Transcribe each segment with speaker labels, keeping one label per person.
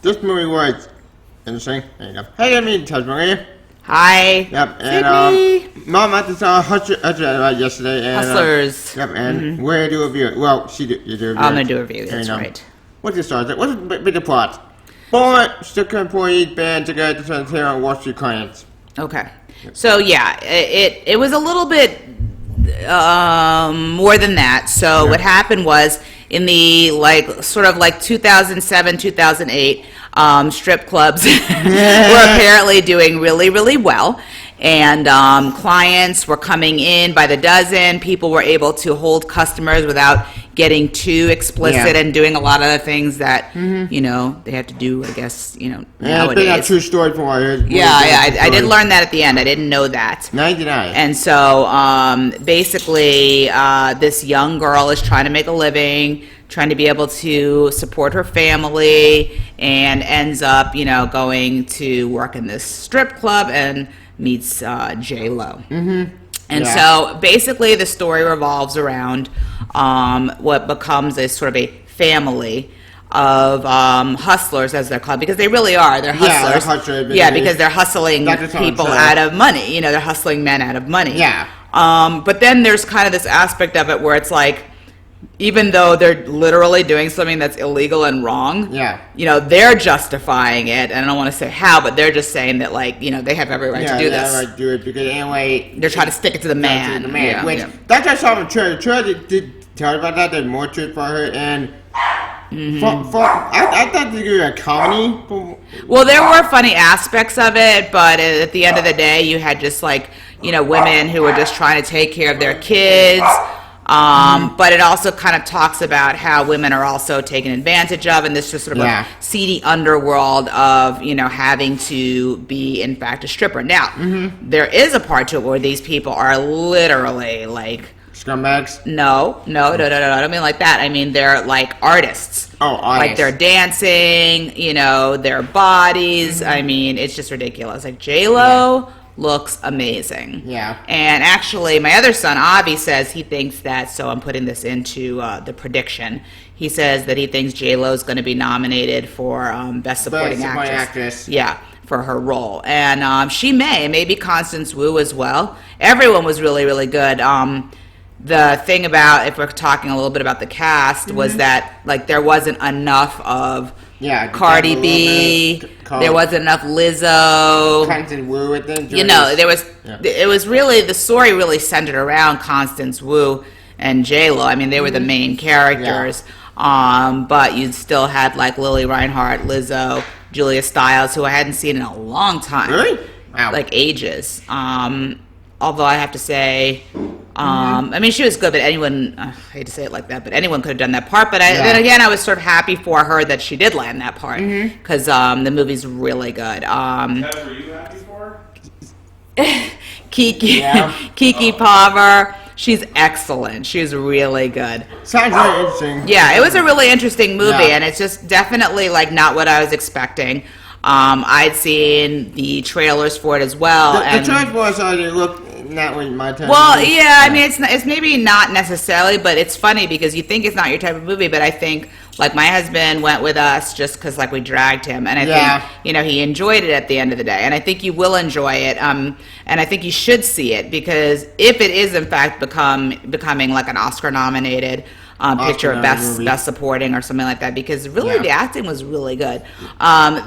Speaker 1: this movie was interesting. There you go. Hey, I mean, Touch Marie.
Speaker 2: Hi.
Speaker 1: Yep,
Speaker 2: Sydney.
Speaker 1: and Mom, I saw Hustler yesterday. And,
Speaker 2: Hustlers.
Speaker 1: Yep, and we're gonna do a review. Well, you do a review.
Speaker 2: I'm going to do a review, that's right.
Speaker 1: What's the story? What's the plot? Former Sticker employees band together to turn on Wall Street clients.
Speaker 2: Okay. So, yeah, it was a little bit more than that. So, what happened was in the, sort of 2007, 2008, strip clubs were apparently doing really, really well. And clients were coming in by the dozen. People were able to hold customers without getting too explicit and doing a lot of the things that, they have to do, I guess, nowadays.
Speaker 1: It's been a true story for a while.
Speaker 2: I did learn that at the end. I didn't know that.
Speaker 1: 99.
Speaker 2: And so basically this young girl is trying to make a living, trying to be able to support her family, and ends up, going to work in this strip club and meets J-Lo. And so basically the story revolves around what becomes a sort of a family of hustlers, as they're called, because they really are. They're hustlers. Because they're hustling people out of money. They're hustling men out of money.
Speaker 1: Yeah.
Speaker 2: But then there's kind of this aspect of it where it's like, even though they're literally doing something that's illegal and wrong, they're justifying it. And I don't want to say how, but they're just saying that, they have every right to do this.
Speaker 1: Yeah, they have right to do it because anyway...
Speaker 2: They're trying to stick it to the man.
Speaker 1: That's what I saw from Church. Church did tell about that. There's more to it for her. And I thought they were a comedy.
Speaker 2: Well, there were funny aspects of it, but at the end of the day, you had just, women who were just trying to take care of their kids. But it also kind of talks about how women are also taken advantage of, and this just sort of a seedy underworld of, having to be, in fact, a stripper. Now, there is a part to it where these people are literally
Speaker 1: scumbags?
Speaker 2: No, I don't mean like that. I mean, they're like artists.
Speaker 1: Oh, artists.
Speaker 2: They're dancing, their bodies. I mean, it's just ridiculous. J-Lo... looks amazing.
Speaker 1: Yeah.
Speaker 2: And actually, my other son, Avi, says he thinks that, so I'm putting this into the prediction. He says that he thinks J-Lo's going to be nominated for Best Supporting Actress. Yeah, for her role. And she maybe Constance Wu as well. Everyone was really, really good. The thing about, if we're talking a little bit about the cast, was that, there wasn't enough of Cardi B. There wasn't enough Lizzo.
Speaker 1: Constance Wu, I think.
Speaker 2: It was really, the story really centered around Constance Wu and J-Lo. I mean, they were the main characters. But you still had Lily Reinhart, Lizzo, Julia Stiles, who I hadn't seen in a long time.
Speaker 1: Really? Wow.
Speaker 2: Ages. Although I have to say, I mean, she was good, but anyone, I hate to say it like that, but anyone could have done that part. But then again, I was sort of happy for her that she did land that part, because the movie's really good.
Speaker 3: That were you happy for?
Speaker 2: Keke Palmer, she's excellent. She's really good.
Speaker 1: Sounds really interesting.
Speaker 2: Yeah, it was a really interesting movie, and it's just definitely not what I was expecting. I'd seen the trailers for it as well.
Speaker 1: The trailers was already looked not with my type of movie.
Speaker 2: I mean, it's maybe not necessarily, but it's funny because you think it's not your type of movie, but I think, my husband went with us just because, we dragged him, and I think, he enjoyed it at the end of the day, and I think you will enjoy it, and I think you should see it, because if it is, in fact, becoming, an Oscar-nominated picture of best supporting or something like that, because really the acting was really good,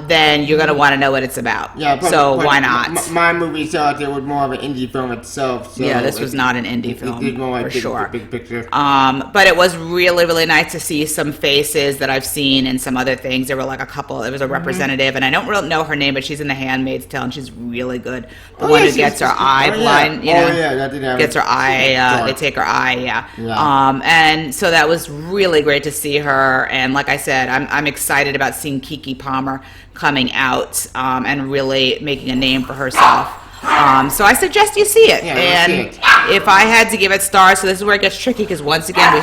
Speaker 2: then you're going to want to know what it's about. So why not?
Speaker 1: My movie thought it was more of an indie film itself. So
Speaker 2: this was not an indie film,
Speaker 1: it's more
Speaker 2: for sure.
Speaker 1: Big picture.
Speaker 2: But it was really, really nice to see some faces that I've seen and some other things. There were a couple. There was a representative, and I don't really know her name, but she's in The Handmaid's Tale, and she's really good. The one who gets her eye blind, gets her eye. They take her eye, and so that was really great to see her, and like I said, I'm excited about seeing Keke Palmer coming out and really making a name for herself. So I suggest you see it. If I had to give it stars, so this is where it gets tricky, because once again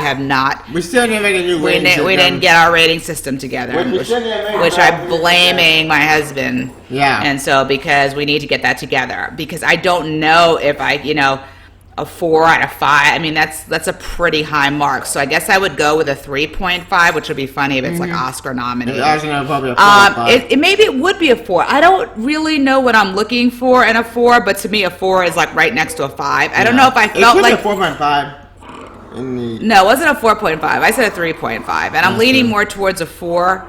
Speaker 1: we still didn't make a new rating system.
Speaker 2: We didn't get our rating system together, which I'm blaming my husband. And so, because we need to get that together, because I don't know if a 4 out of 5. I mean, that's a pretty high mark. So I guess I would go with a 3.5, which would be funny if it's like Oscar nominated.
Speaker 1: I was gonna probably a 4.5.
Speaker 2: Maybe it would be a 4. I don't really know what I'm looking for in a 4, but to me a 4 is like right next to a 5. I don't know if I felt like
Speaker 1: a 4.5. In the
Speaker 2: no, it wasn't a 4.5. I said a 3.5, and I'm leaning more towards a 4.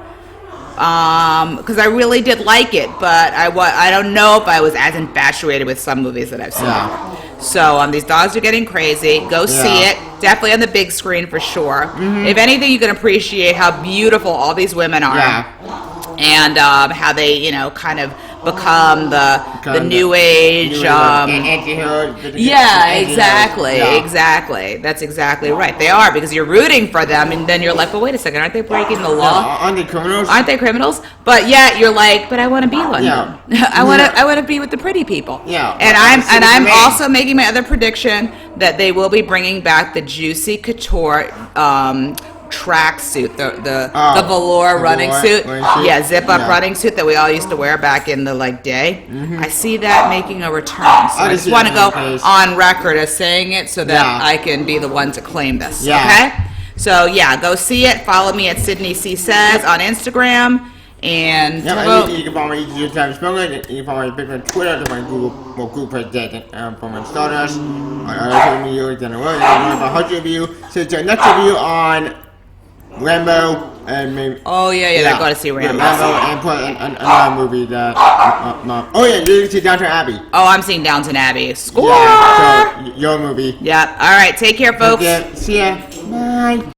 Speaker 2: Because I really did like it, but I don't know if I was as infatuated with some movies that I've seen.
Speaker 1: Yeah.
Speaker 2: So these dogs are getting crazy. Go see it. Definitely on the big screen for sure. If anything, you can appreciate how beautiful all these women are.
Speaker 1: Yeah.
Speaker 2: And how they, kind of become the new age. Yeah, exactly. That's exactly right. They are, because you're rooting for them, and then you're like, well, wait a second, aren't they breaking the law?
Speaker 1: Aren't they criminals?
Speaker 2: Aren't they criminals? But yet you're like, but I want to be one.
Speaker 1: Yeah.
Speaker 2: I want to be with the pretty people.
Speaker 1: Yeah.
Speaker 2: And I'm also making my other prediction that they will be bringing back the Juicy Couture tracksuit, the velour running suit. Yeah, zip up running suit that we all used to wear back in the day. I see that making a return. So I just want to go on record as saying it so that I can be the one to claim this.
Speaker 1: Yeah.
Speaker 2: Okay? So go see it. Follow me at Sydney C Says on Instagram. And
Speaker 1: you can follow me YouTube Travis Spilman. You can follow me on Twitter. To my Google President from my starters. On other video, then I will have 100 of you. So it's our next review on Rambo and maybe.
Speaker 2: Oh yeah, go to see Rambo.
Speaker 1: And put another movie that. You can see Downton Abbey.
Speaker 2: Oh, I'm seeing Downton Abbey. Score.
Speaker 1: Yeah, so your movie.
Speaker 2: Yeah. All right. Take care, folks.
Speaker 1: Yeah. See ya. Bye.